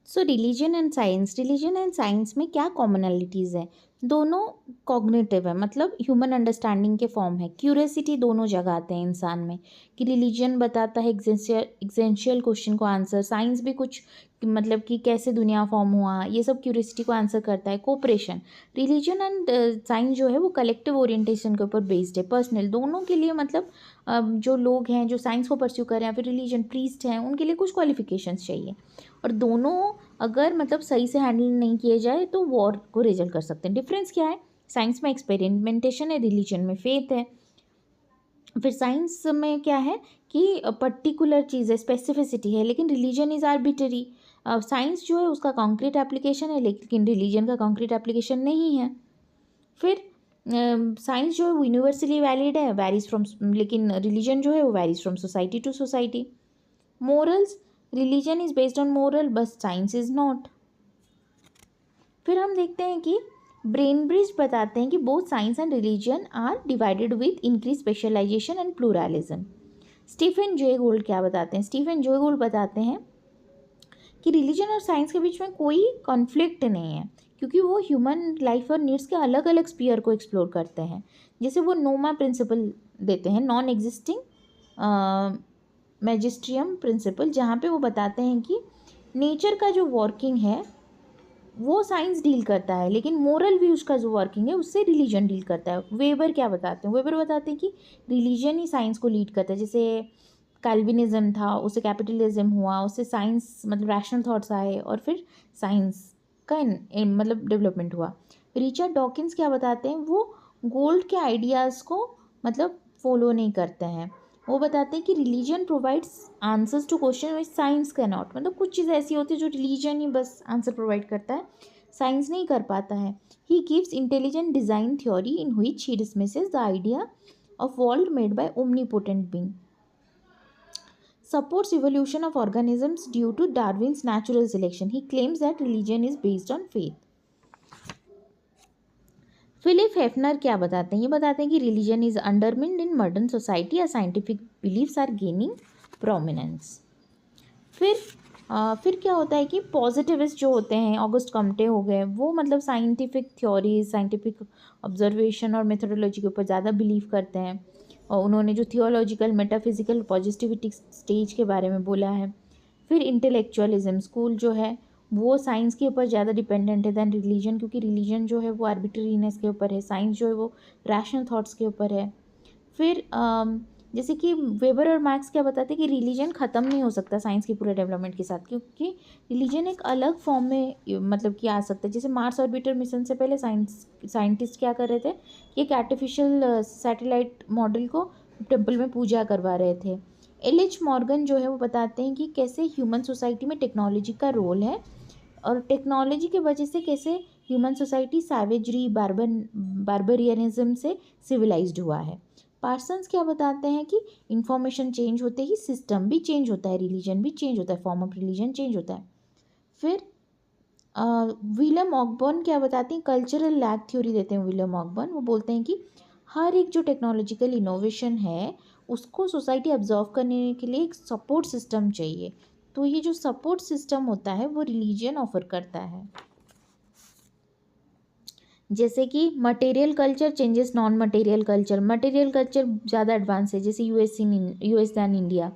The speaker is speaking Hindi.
सो रिलीजन एंड साइंस में क्या कॉमनलिटीज़ है? दोनों कॉग्निटिव है, मतलब ह्यूमन अंडरस्टैंडिंग के फॉर्म है। क्यूरियसिटी दोनों जगह आते हैं इंसान में, कि रिलीजन बताता है एग्जेंशियल क्वेश्चन को आंसर, साइंस भी कुछ मतलब कि कैसे दुनिया फॉर्म हुआ, ये सब क्यूरियसिटी को आंसर करता है। कोऑपरेशन, रिलीजन एंड साइंस जो है वो कलेक्टिव ओरिएंटेशन के ऊपर बेस्ड है। पर्सनल, दोनों के लिए मतलब जो लोग हैं जो साइंस को परस्यू कर रहे हैं, फिर रिलीजन प्रीस्ट हैं, उनके लिए कुछ क्वालिफिकेशंस चाहिए। और दोनों अगर मतलब सही से हैंडल नहीं किए जाए तो वॉर को रिजल्ट कर सकते हैं। डिफरेंस क्या है? साइंस में एक्सपेरिमेंटेशन है, रिलीजन में फेथ है। फिर साइंस में क्या है कि पर्टिकुलर चीज़ है, स्पेसिफिसिटी है, लेकिन रिलीजन इज़ आर्बिटरी। साइंस जो है उसका कॉन्क्रीट एप्लीकेशन है, लेकिन रिलीजन का कॉन्क्रीट एप्लीकेशन नहीं है। फिर साइंस जो है वो यूनिवर्सली वैलिड है, वैरीज फ्रॉम, लेकिन रिलीजन जो है वो varies from society to society. Morals, religion is based on moral, बस साइंस इज नॉट। फिर हम देखते हैं कि ब्रेन ब्रिज बताते हैं कि both science and religion are divided with increase specialization and pluralism. Stephen J Gould क्या बताते हैं? स्टीफन जे गोल्ड बताते हैं कि रिलीजन और साइंस के बीच में कोई कॉन्फ्लिक्ट नहीं है, क्योंकि वो ह्यूमन लाइफ और नीड्स के अलग अलग स्पीयर को एक्सप्लोर करते हैं। जैसे वो नोमा प्रिंसिपल देते हैं, नॉन एग्जिस्टिंग मैजिस्ट्रियम प्रिंसिपल, जहाँ पे वो बताते हैं कि नेचर का जो वर्किंग है वो साइंस डील करता है, लेकिन मोरल व्यूज का जो वर्किंग है उससे रिलीजन डील करता है। वेबर क्या बताते हैं? वेबर बताते हैं कि रिलीजन ही साइंस को लीड करता है। जैसे कैल्विनिज्म था, उससे कैपिटलिज्म हुआ, उससे साइंस मतलब रैशनल थॉट्स आए, और फिर साइंस का मतलब डेवलपमेंट हुआ। रिचर्ड डॉकिंस क्या बताते हैं? वो गोल्ड के आइडियाज़ को मतलब फॉलो नहीं करते हैं। वो बताते हैं कि religion provides answers to question which science cannot, मतलब कुछ चीज़ ऐसी होती है जो रिलीजन ही बस आंसर प्रोवाइड करता है, साइंस नहीं कर पाता है। He gives intelligent design theory in which he dismisses the idea of world made by omnipotent being. Supports evolution of organisms due to Darwin's natural selection. He claims that religion is based on faith. Philip Hefner क्या बताते हैं? ये बताते हैं कि religion is undermined in modern society, और scientific beliefs are gaining prominence. फिर क्या होता है कि पॉजिटिविस्ट जो होते हैं, ऑगस्ट कम्टे हो गए, वो मतलब साइंटिफिक थ्योरीज, साइंटिफिक ऑब्जर्वेशन और मेथोडोलॉजी के ऊपर ज़्यादा बिलीव करते हैं, और उन्होंने जो थियोलॉजिकल मेटाफिजिकल पॉजिटिविटी स्टेज के बारे में बोला है। फिर इंटेलेक्चुअलिज्म स्कूल जो है वो साइंस के ऊपर ज़्यादा डिपेंडेंट है दैन रिलीजन, क्योंकि रिलीजन जो है वो आर्बिट्रीनेस के ऊपर है, साइंस जो है वो रैशनल थॉट्स के ऊपर है। फिर जैसे कि वेबर और मार्क्स क्या बताते हैं कि रिलीजन ख़त्म नहीं हो सकता साइंस की पूरे डेवलपमेंट के साथ, क्योंकि रिलीजन एक अलग फॉर्म में मतलब कि आ सकता है। जैसे मार्स ऑर्बिटर मिशन से पहले साइंटिस्ट क्या कर रहे थे कि एक आर्टिफिशियल सैटेलाइट मॉडल को टेम्पल में पूजा करवा रहे थे। एल.एच. मॉर्गन जो है वो बताते हैं कि कैसे ह्यूमन सोसाइटी में टेक्नोलॉजी का रोल है, और टेक्नोलॉजी के वजह से कैसे ह्यूमन सोसाइटी सैवेजरी बार्बरियनिज्म से सिविलाइज्ड हुआ है। पार्सन्स क्या बताते हैं कि इंफॉर्मेशन चेंज होते ही सिस्टम भी चेंज होता है, रिलीजन भी चेंज होता है, फॉर्म ऑफ रिलीजन चेंज होता है। फिर विलियम ऑकबर्न क्या बताते हैं? कल्चरल लैग थ्योरी देते हैं विलियम ऑकबर्न। वो बोलते हैं कि हर एक जो टेक्नोलॉजिकल इनोवेशन है उसको सोसाइटी ऑब्जर्व करने के लिए एक सपोर्ट सिस्टम चाहिए, तो ये जो सपोर्ट सिस्टम होता है वो रिलीजन ऑफर करता है। जैसे कि material culture changes non material culture, material culture ज़्यादा एडवांस है, जैसे यूएस दैन इंडिया।